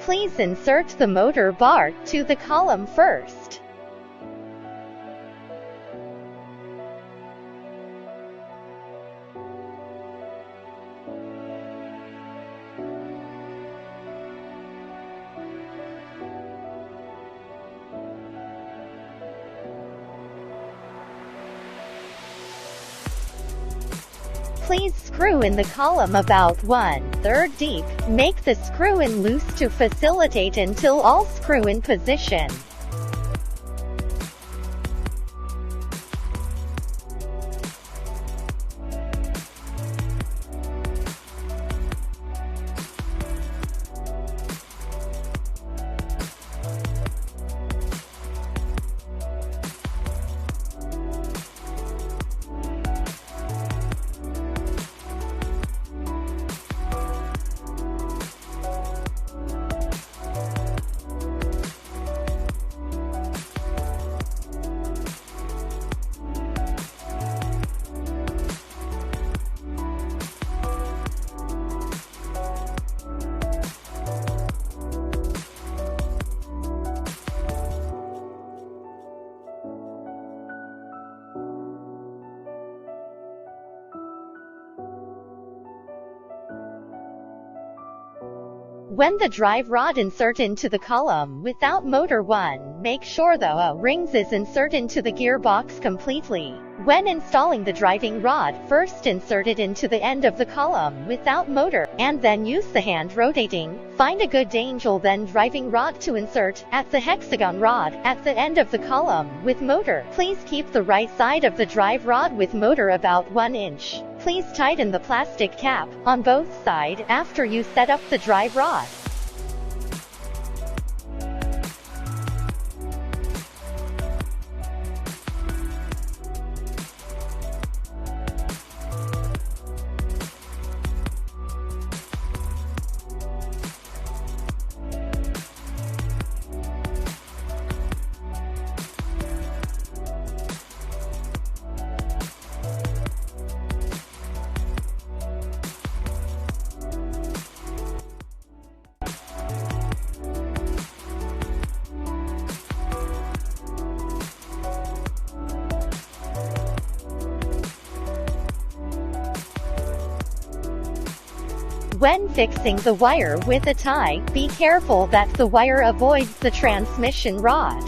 Please insert the motor bar to the column first. Please screw in the column about 1/3 deep. Make the screw-in loose to facilitate until all screw in position. When the drive rod insert into the column without motor 1, make sure the O-rings is insert into the gearbox completely. When installing the driving rod, first insert it into the end of the column without motor, and then use the hand rotating. Find a good angle then driving rod to insert at the hexagon rod at the end of the column with motor. Please keep the right side of the drive rod with motor about 1 inch. Please tighten the plastic cap on both sides after you set up the drive rod. When fixing the wire with a tie, be careful that the wire avoids the transmission rod.